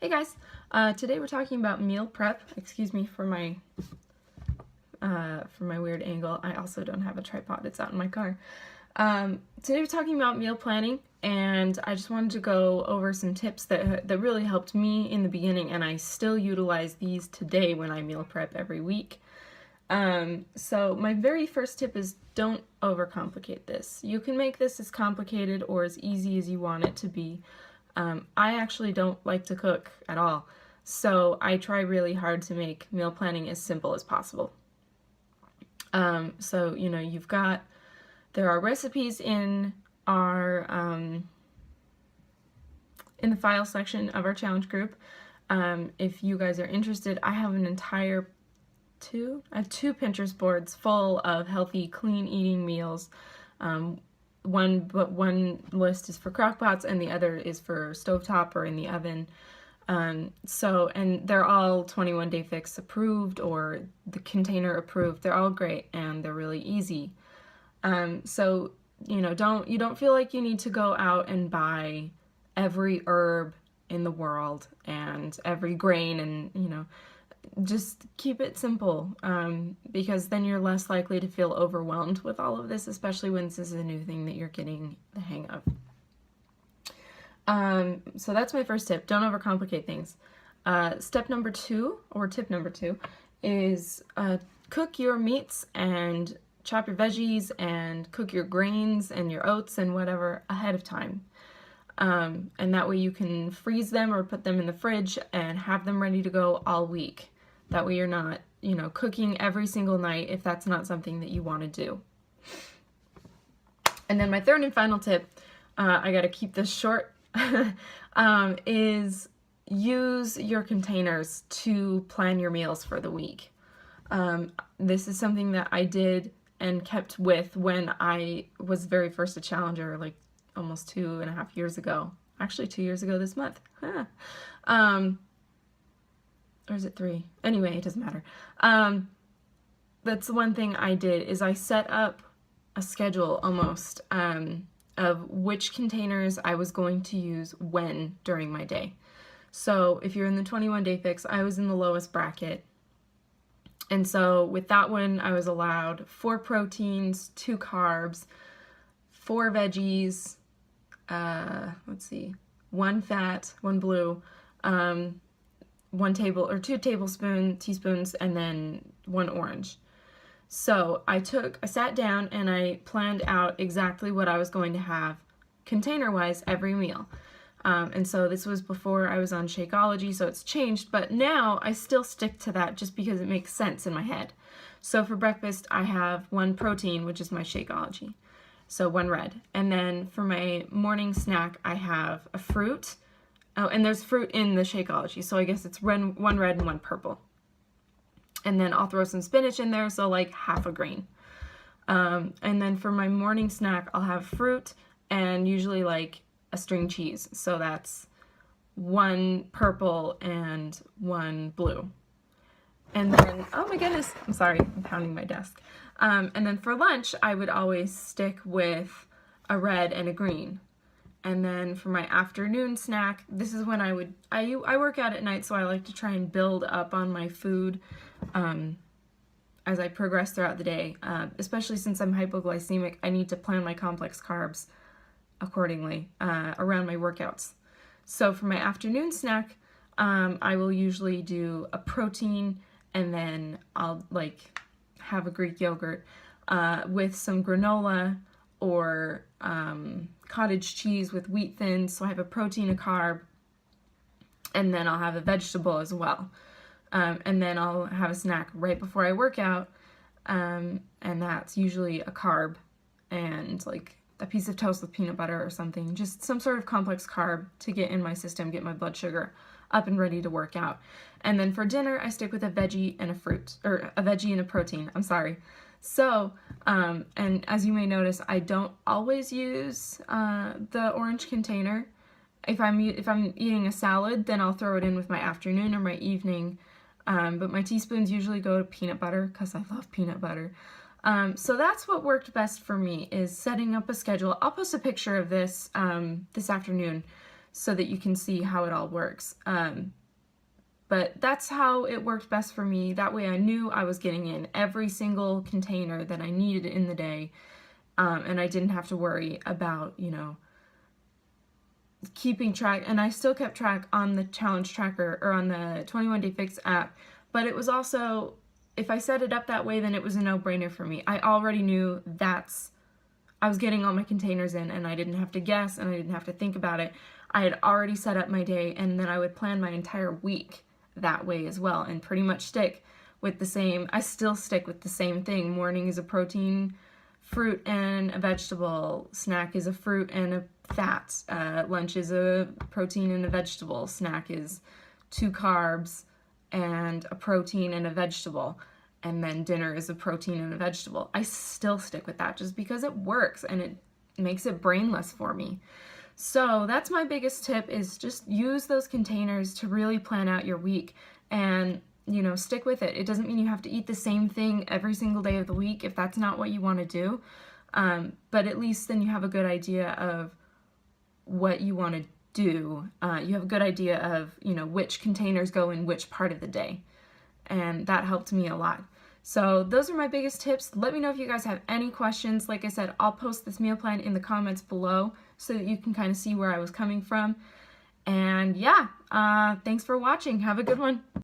Hey guys, today we're talking about meal prep. Excuse me for my weird angle. I also don't have a tripod, it's out in my car. Today we're talking about meal planning, and I just wanted to go over some tips that really helped me in the beginning, and I still utilize these today when I meal prep every week. So my very first tip is don't overcomplicate this. You can make this as complicated or as easy as you want it to be. I actually don't like to cook at all, so I try really hard to make meal planning as simple as possible. So, you know, there are recipes in our, in the file section of our challenge group. If you guys are interested, I have I have two Pinterest boards full of healthy, clean eating meals. One list is for crockpots and the other is for stovetop or in the oven. And they're all 21 Day Fix approved or the container approved. They're all great and they're really easy. So, you know, you don't feel like you need to go out and buy every herb in the world and every grain, and, you know, just keep it simple, because then you're less likely to feel overwhelmed with all of this, especially when this is a new thing that you're getting the hang of. So that's my first tip. Don't overcomplicate things. Tip number two is cook your meats and chop your veggies and cook your grains and your oats and whatever ahead of time. And that way you can freeze them or put them in the fridge and have them ready to go all week. That way you're not, you know, cooking every single night if that's not something that you want to do. And then my third and final tip, I gotta keep this short, is use your containers to plan your meals for the week. This is something that I did and kept with when I was very first a challenger, like almost 2.5 years ago. Actually, 2 years ago this month. Or is it 3? Anyway, it doesn't matter. That's the one thing I did, is I set up a schedule almost of which containers I was going to use when during my day. So if you're in the 21 Day Fix, I was in the lowest bracket. And so with that one, I was allowed 4 proteins, 2 carbs, 4 veggies, 1 fat, 1 blue, 2 teaspoons, and then 1 orange. So I sat down and I planned out exactly what I was going to have container-wise every meal. And so this was before I was on Shakeology, so it's changed, but now I still stick to that just because it makes sense in my head. So for breakfast, I have 1 protein, which is my Shakeology. So 1 red. And then for my morning snack, I have a fruit. Oh, and there's fruit in the Shakeology, so I guess it's 1 red and 1 purple. And then I'll throw some spinach in there, so like half a grain. And then for my morning snack, I'll have fruit and usually like a string cheese. So that's 1 purple and 1 blue. And then, oh my goodness, I'm sorry, I'm pounding my desk. And then for lunch, I would always stick with a red and a green. And then for my afternoon snack, this is when I work out at night, so I like to try and build up on my food as I progress throughout the day. Especially since I'm hypoglycemic, I need to plan my complex carbs accordingly around my workouts. So for my afternoon snack, I will usually do a protein, and then I'll like have a Greek yogurt with some granola or cottage cheese with wheat thins, so I have a protein, a carb, and then I'll have a vegetable as well. And then I'll have a snack right before I work out, and that's usually a carb and like a piece of toast with peanut butter or something, just some sort of complex carb to get in my system, get my blood sugar up and ready to work out. And then for dinner, I stick with a veggie and a fruit, or a veggie and a protein, I'm sorry. So, and as you may notice, I don't always use the orange container. If I'm eating a salad, then I'll throw it in with my afternoon or my evening. But my teaspoons usually go to peanut butter because I love peanut butter. So that's what worked best for me, is setting up a schedule. I'll post a picture of this this afternoon so that you can see how it all works. But that's how it worked best for me. That way I knew I was getting in every single container that I needed in the day, and I didn't have to worry about, you know, keeping track. And I still kept track on the challenge tracker or on the 21 Day Fix app, but it was also, if I set it up that way, then it was a no-brainer for me. I already knew I was getting all my containers in, and I didn't have to guess, and I didn't have to think about it. I had already set up my day, and then I would plan my entire week that way as well, and pretty much stick with the same, I still stick with the same thing. Morning is a protein, fruit and a vegetable. Snack is a fruit and a fat. Lunch is a protein and a vegetable. Snack is 2 carbs and a protein and a vegetable. And then dinner is a protein and a vegetable. I still stick with that just because it works and it makes it brainless for me. So that's my biggest tip, is just use those containers to really plan out your week and, you know, stick with it. It doesn't mean you have to eat the same thing every single day of the week if that's not what you want to do. But at least then you have a good idea of what you want to do. You have a good idea of, you know, which containers go in which part of the day. And that helped me a lot. So those are my biggest tips. Let me know if you guys have any questions. Like I said, I'll post this meal plan in the comments below so that you can kind of see where I was coming from. And yeah, thanks for watching. Have a good one.